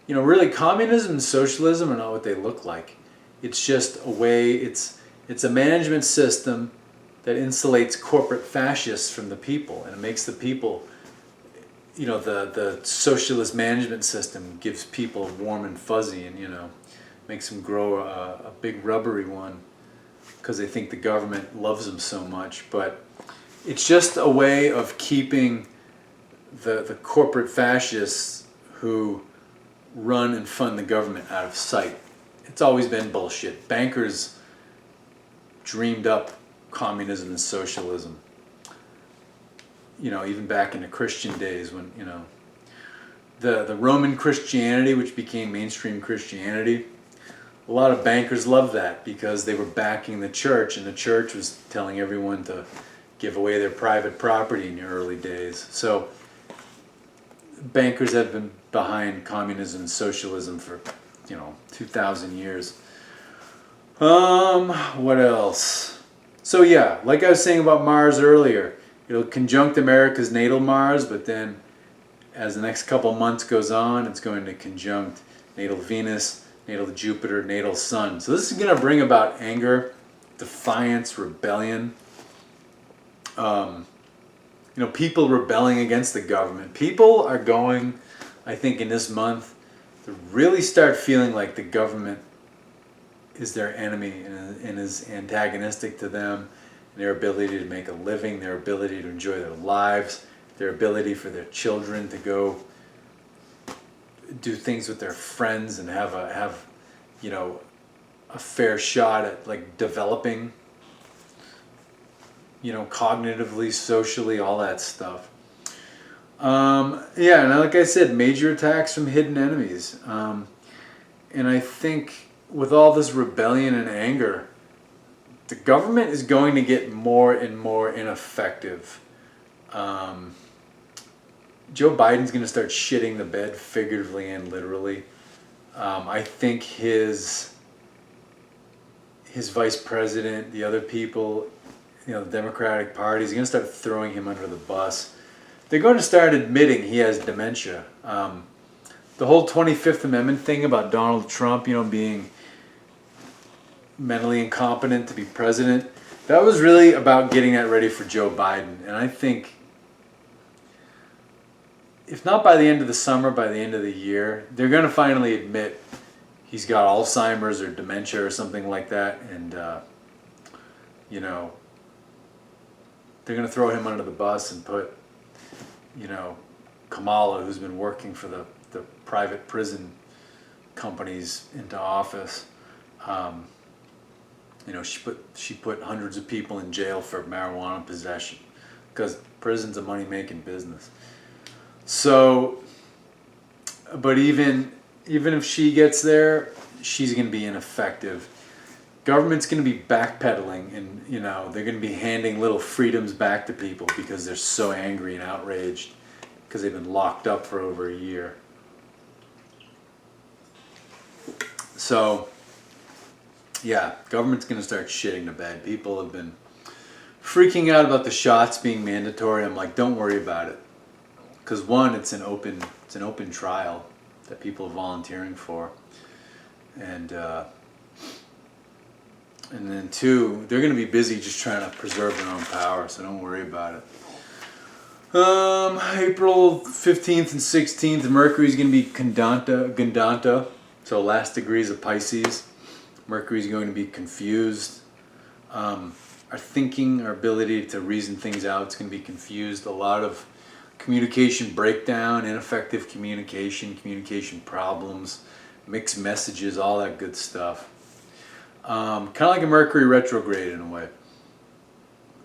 Really communism and socialism are not what they look like. It's just a way, it's a management system that insulates corporate fascists from the people, and it makes the people, the socialist management system gives people warm and fuzzy, and makes them grow a big rubbery one because they think the government loves them so much. But it's just a way of keeping the corporate fascists who run and fund the government out of sight. It's always been bullshit. Bankers dreamed up communism and socialism, even back in the Christian days when, the Roman Christianity, which became mainstream Christianity, a lot of bankers loved that because they were backing the church, and the church was telling everyone to give away their private property in the early days. So bankers have been behind communism and socialism for, 2,000 years. What else? So yeah, like I was saying about Mars earlier, it'll conjunct America's natal Mars, but then as the next couple months goes on, it's going to conjunct natal Venus, natal Jupiter, natal Sun. So this is going to bring about anger, defiance, rebellion. People rebelling against the government. People are going, I think, in this month to really start feeling like the government is their enemy and is antagonistic to them, their ability to make a living, their ability to enjoy their lives, their ability for their children to go do things with their friends and have a fair shot at like developing, cognitively, socially, all that stuff. Yeah, and like I said, major attacks from hidden enemies. And I think with all this rebellion and anger, the government is going to get more and more ineffective. Joe Biden's going to start shitting the bed, figuratively and literally. I think his vice president, the other people, the Democratic Party, is going to start throwing him under the bus. They're going to start admitting he has dementia. The whole 25th Amendment thing about Donald Trump, being mentally incompetent to be president, that was really about getting that ready for Joe Biden. And I think, if not by the end of the summer, by the end of the year, they're going to finally admit he's got Alzheimer's or dementia or something like that. And, they're going to throw him under the bus and put, Kamala, who's been working for the private prison companies, into office. She put hundreds of people in jail for marijuana possession because prison's a money-making business. So, but even if she gets there, she's going to be ineffective. Government's going to be backpedaling, and they're going to be handing little freedoms back to people because they're so angry and outraged because they've been locked up for over a year. So yeah, government's going to start shitting the bed. People have been freaking out about the shots being mandatory. I'm like, don't worry about it, because one, it's an open trial that people are volunteering for, and then two, they're going to be busy just trying to preserve their own power, so don't worry about it. April 15th and 16th, Mercury's going to be Gandanta, so last degrees of Pisces. Mercury's going to be confused. Our thinking, our ability to reason things out is going to be confused. A lot of communication breakdown, ineffective communication problems, mixed messages, all that good stuff. Kind of like a Mercury retrograde in a way.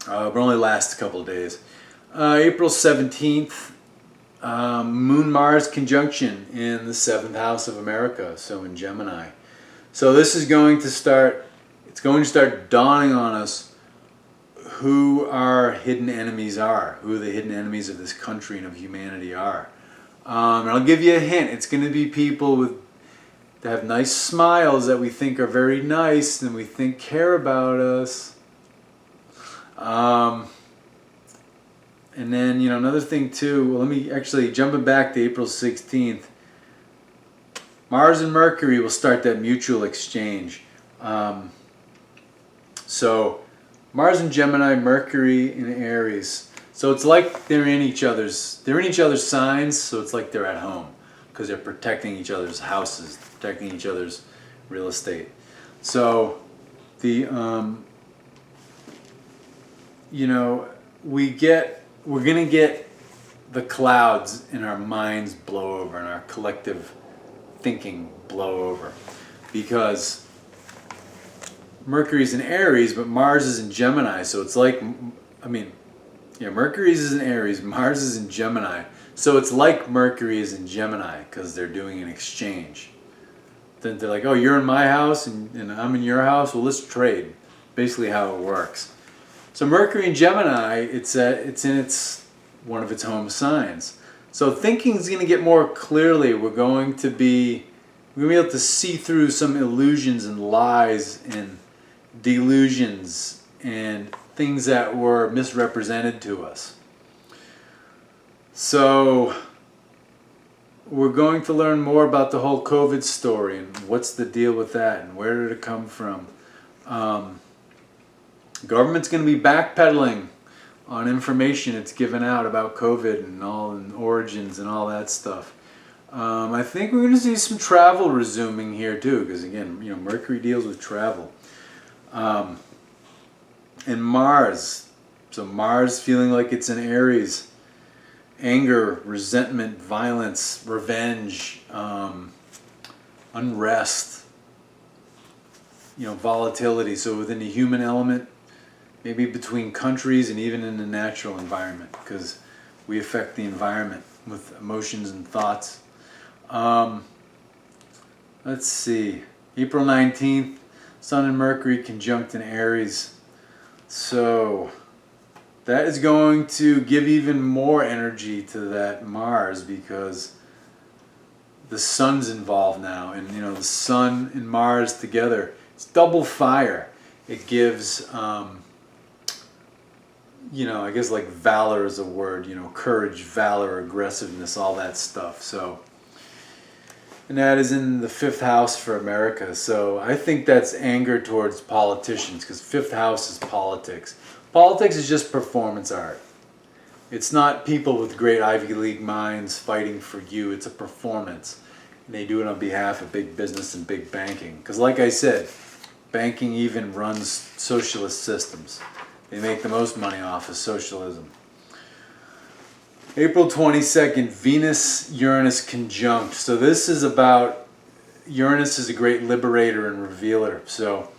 But only lasts a couple of days. April 17th, Moon-Mars conjunction in the 7th house of America, so in Gemini. So this is going to start, it's going to start dawning on us who our hidden enemies are, who the hidden enemies of this country and of humanity are. And I'll give you a hint. It's going to be people that have nice smiles that we think are very nice and we think care about us. And then, another thing too, well, let me actually, jumping back to April 16th, Mars and Mercury will start that mutual exchange. So Mars in Gemini, Mercury in Aries. So it's like they're in each other's signs, so it's like they're at home because they're protecting each other's houses, protecting each other's real estate. So the we're going to get the clouds in our minds blow over and our collective thinking blow over, because Mercury's in Aries, but Mars is in Gemini. So it's like, Mercury is in Aries, Mars is in Gemini. So it's like Mercury is in Gemini because they're doing an exchange. Then they're like, oh, you're in my house and I'm in your house. Well, let's trade. Basically how it works. So Mercury in Gemini, it's in one of its home signs. So thinking's going to get more clearly. We're going to be able to see through some illusions and lies and delusions and things that were misrepresented to us. So we're going to learn more about the whole COVID story and what's the deal with that and where did it come from. Government's going to be backpedaling on information it's given out about COVID and origins and all that stuff. I think we're going to see some travel resuming here too, because again, Mercury deals with travel. And Mars, so Mars feeling like it's in Aries, anger, resentment, violence, revenge, unrest, volatility. So within the human element, maybe between countries and even in the natural environment, because we affect the environment with emotions and thoughts. Let's see, April 19th, Sun and Mercury conjunct in Aries. So that is going to give even more energy to that Mars, because the Sun's involved now, and the Sun and Mars together, it's double fire. It gives I guess like valor is a word, courage, valor, aggressiveness, all that stuff. So, and that is in the 5th house for America. So I think that's anger towards politicians, because 5th house is politics. Politics is just performance art. It's not people with great Ivy League minds fighting for you. It's a performance. And they do it on behalf of big business and big banking. Because like I said, banking even runs socialist systems. They make the most money off of socialism. April 22nd, Venus-Uranus conjunct. So this is about, Uranus is a great liberator and revealer. So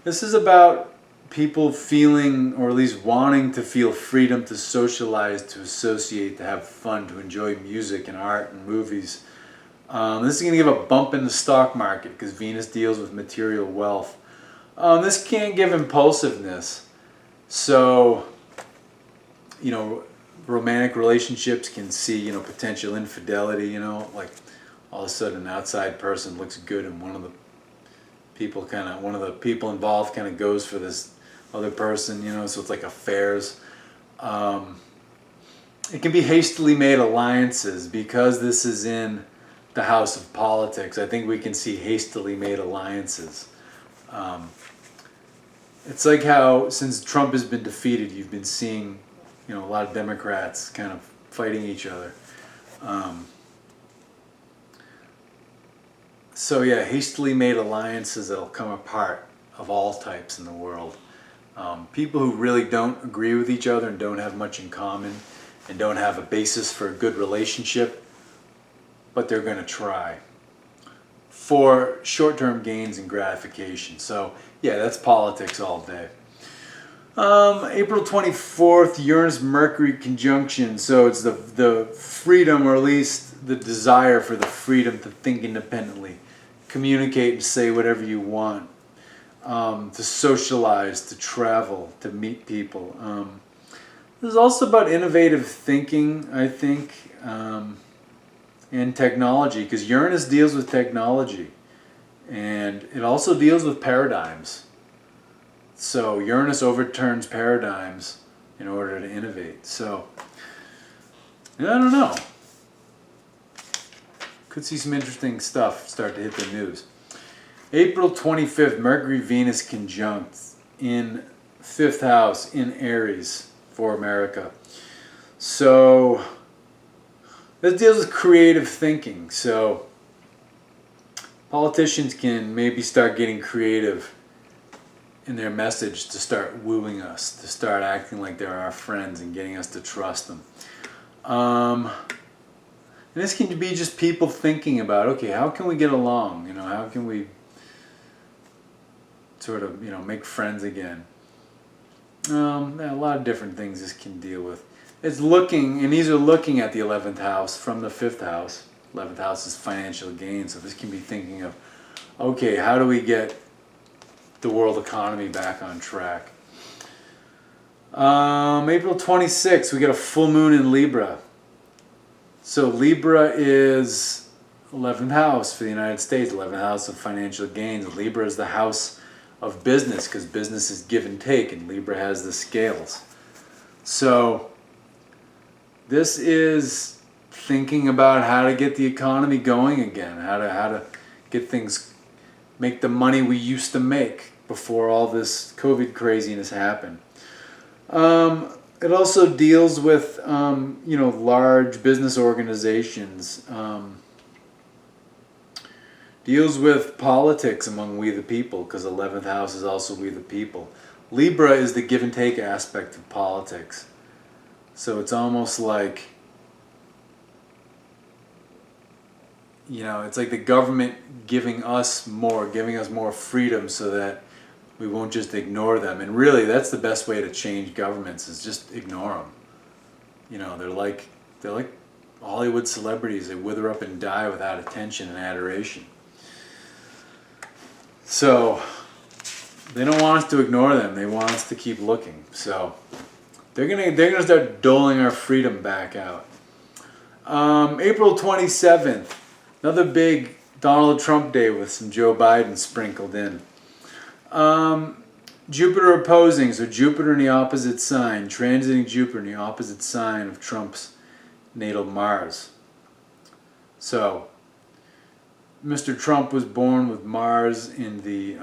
this is about people feeling, or at least wanting to feel, freedom to socialize, to associate, to have fun, to enjoy music and art and movies. This is going to give a bump in the stock market because Venus deals with material wealth. This can give impulsiveness. So, romantic relationships can see, potential infidelity, like all of a sudden an outside person looks good and one of the people involved kind of goes for this other person, so it's like affairs. It can be hastily made alliances because this is in the house of politics. I think we can see hastily made alliances. It's like how since Trump has been defeated, you've been seeing, a lot of Democrats kind of fighting each other. So yeah, hastily made alliances that'll come apart of all types in the world. People who really don't agree with each other and don't have much in common and don't have a basis for a good relationship, but they're going to try for short-term gains and gratification. So yeah, that's politics all day. April 24th, Uranus-Mercury conjunction. So it's the freedom, or at least the desire for the freedom to think independently, communicate and say whatever you want, to socialize, to travel, to meet people. This is also about innovative thinking, I think, and technology, because Uranus deals with technology, and it also deals with paradigms. So Uranus overturns paradigms in order to innovate. So, I don't know. Could see some interesting stuff start to hit the news. April 25th, Mercury-Venus conjunct in 5th house in Aries for America. So, this deals with creative thinking. So, politicians can maybe start getting creative in their message to start wooing us, to start acting like they're our friends and getting us to trust them. And this can be just people thinking about, okay, how can we get along? How can we sort of, make friends again? A lot of different things this can deal with. It's looking, and these are looking at the 11th house from the 5th house. 11th house is financial gain, so this can be thinking of, okay, how do we get the world economy back on track? April 26th, we get a full moon in Libra. So Libra is 11th house for the United States, 11th house of financial gains. Libra is the house of business because business is give and take, and Libra has the scales. So this is thinking about how to get the economy going again, how to get things, make the money we used to make before all this COVID craziness happened. It also deals with, large business organizations, deals with politics among we the people, because 11th house is also we the people. Libra is the give and take aspect of politics. So it's almost like, it's like the government giving us more freedom so that we won't just ignore them. And really, that's the best way to change governments, is just ignore them. They're like Hollywood celebrities. They wither up and die without attention and adoration. So they don't want us to ignore them. They want us to keep looking. So they're gonna start doling our freedom back out. April 27th, another big Donald Trump day with some Joe Biden sprinkled in. Jupiter opposing, so Jupiter in the opposite sign, transiting Jupiter in the opposite sign of Trump's natal Mars. So, Mr. Trump was born with Mars in the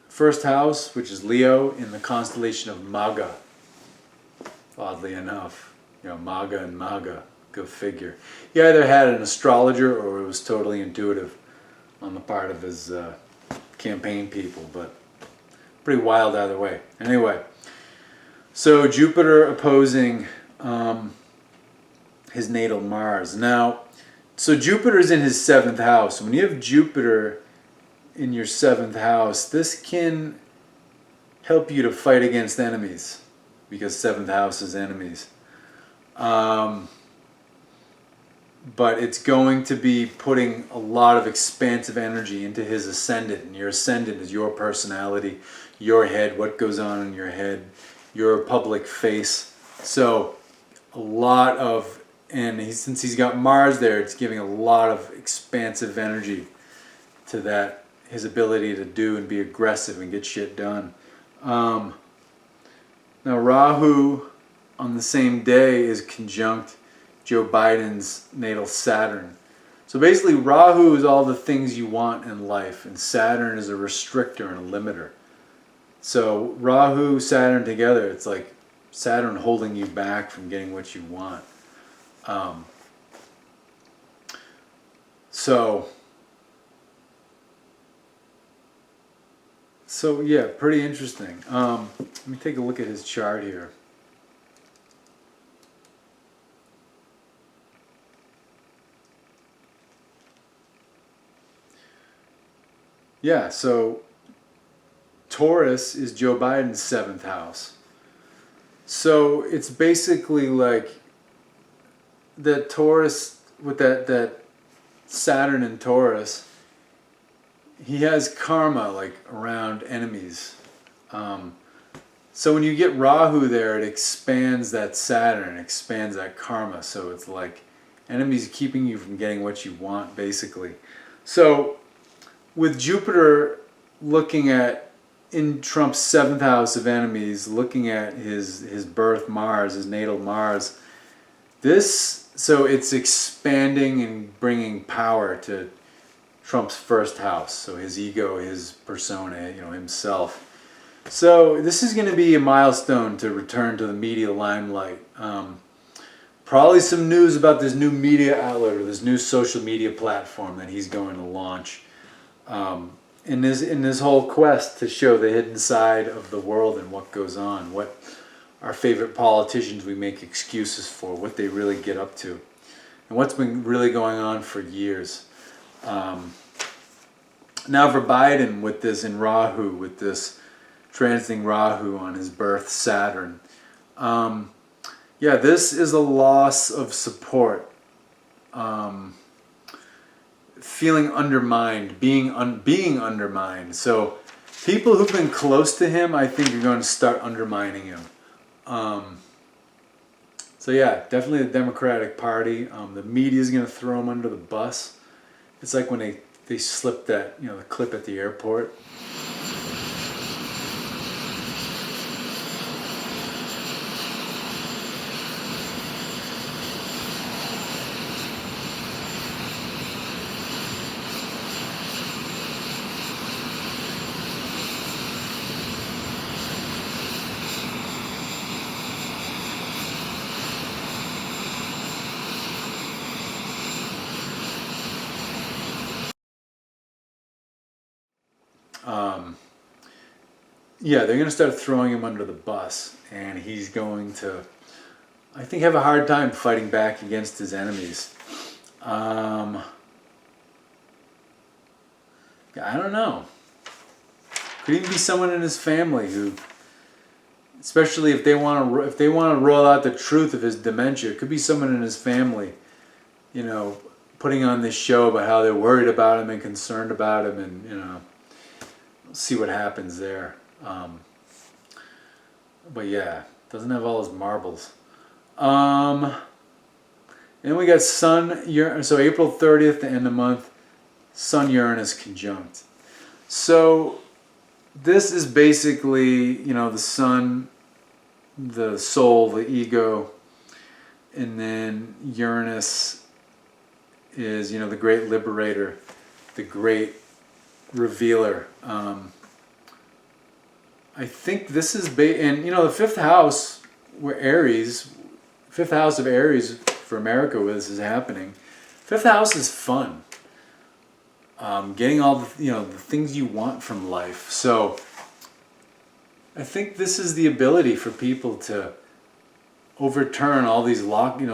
first house, which is Leo, in the constellation of Maga. Oddly enough, Maga and Maga, go figure. He either had an astrologer or it was totally intuitive on the part of his campaign people, but pretty wild either way. Anyway, so Jupiter opposing his natal Mars. Now, so Jupiter's in his 7th house. When you have Jupiter in your 7th house, this can help you to fight against enemies, because 7th house is enemies. but it's going to be putting a lot of expansive energy into his ascendant. And your ascendant is your personality, your head, what goes on in your head, your public face. So a lot of, and since he's got Mars there, it's giving a lot of expansive energy to that, his ability to do and be aggressive and get shit done. Now Rahu on the same day is conjunct Joe Biden's natal Saturn. So basically Rahu is all the things you want in life, and Saturn is a restrictor and a limiter. So Rahu, Saturn together, it's like Saturn holding you back from getting what you want. So yeah, pretty interesting. Let me take a look at his chart here. Yeah, so Taurus is Joe Biden's 7th house. So it's basically like that Taurus, with that Saturn in Taurus, he has karma like around enemies. So when you get Rahu there, it expands that Saturn, expands that karma. So it's like enemies keeping you from getting what you want, basically. So with Jupiter looking at, in Trump's 7th house of enemies, looking at his birth Mars, his natal Mars, so it's expanding and bringing power to Trump's 1st house, so his ego, his persona, himself. So this is going to be a milestone to return to the media limelight. Probably some news about this new media outlet or this new social media platform that he's going to launch. In this whole quest to show the hidden side of the world and what goes on, what our favorite politicians we make excuses for, what they really get up to, and what's been really going on for years. Now for Biden, with this in Rahu, with this transiting Rahu on his birth Saturn, yeah, this is a loss of support. Feeling undermined, being undermined. So people who've been close to him, I think, are going to start undermining him. So yeah, definitely the Democratic Party. The media is going to throw him under the bus. It's like when they slipped that, the clip at the airport. Yeah, they're going to start throwing him under the bus, and he's going to, I think, have a hard time fighting back against his enemies. Yeah, I don't know. Could even be someone in his family who, especially if they want to roll out the truth of his dementia, it could be someone in his family, putting on this show about how they're worried about him and concerned about him, and see what happens there. But yeah, doesn't have all his marbles. And we got Sun, so April 30th, the end of the month, Sun Uranus conjunct. So this is basically, the Sun, the soul, the ego, and then Uranus is, the great liberator, the great revealer. I think this is and the 5th house, where Aries, 5th house of Aries for America, where this is happening. 5th house is fun. Getting all the the things you want from life. So I think this is the ability for people to overturn all these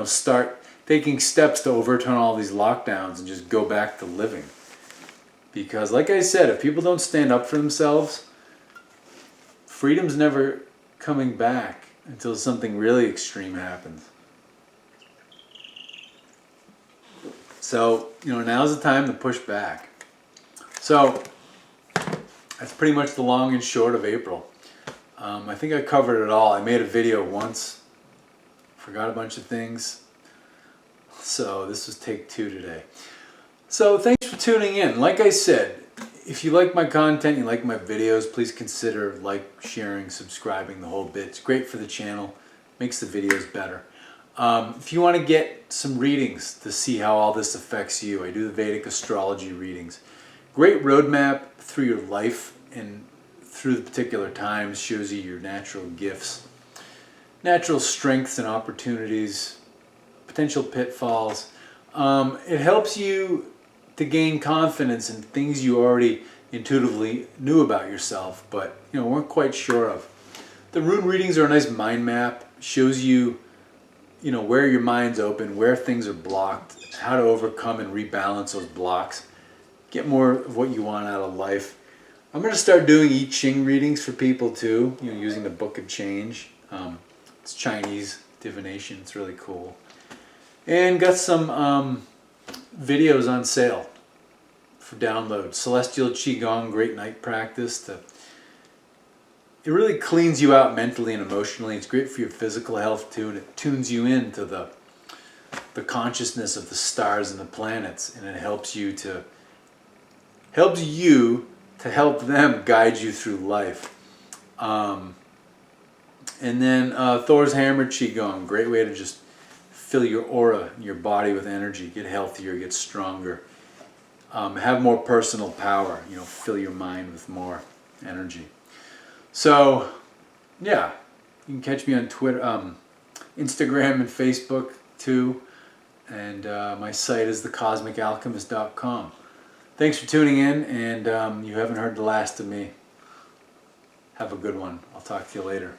start taking steps to overturn all these lockdowns and just go back to living. Because like I said, if people don't stand up for themselves, freedom's never coming back until something really extreme happens. So, now's the time to push back. So, that's pretty much the long and short of April. I think I covered it all. I made a video once, forgot a bunch of things. So this was take 2 today. So thanks for tuning in. Like I said, if you like my content, you like my videos, please consider sharing, subscribing, the whole bit. It's great for the channel, makes the videos better. If you want to get some readings to see how all this affects you, I do the Vedic Astrology readings. Great roadmap through your life and through the particular times, shows you your natural gifts, natural strengths and opportunities, potential pitfalls. It helps you to gain confidence in things you already intuitively knew about yourself, but weren't quite sure of. The rune readings are a nice mind map. Shows you, where your mind's open, where things are blocked, how to overcome and rebalance those blocks. Get more of what you want out of life. I'm going to start doing I Ching readings for people too, using the Book of Change. It's Chinese divination. It's really cool. And got some videos on sale for download. Celestial Qigong, great night practice. It really cleans you out mentally and emotionally. It's great for your physical health too, and it tunes you into the consciousness of the stars and the planets, and it helps you to help them guide you through life. And then Thor's Hammer Qigong, great way to just fill your aura, your body with energy, get healthier, get stronger, have more personal power, fill your mind with more energy. So, yeah, you can catch me on Twitter, Instagram and Facebook too, and my site is thecosmicalchemist.com. Thanks for tuning in, and you haven't heard the last of me. Have a good one. I'll talk to you later.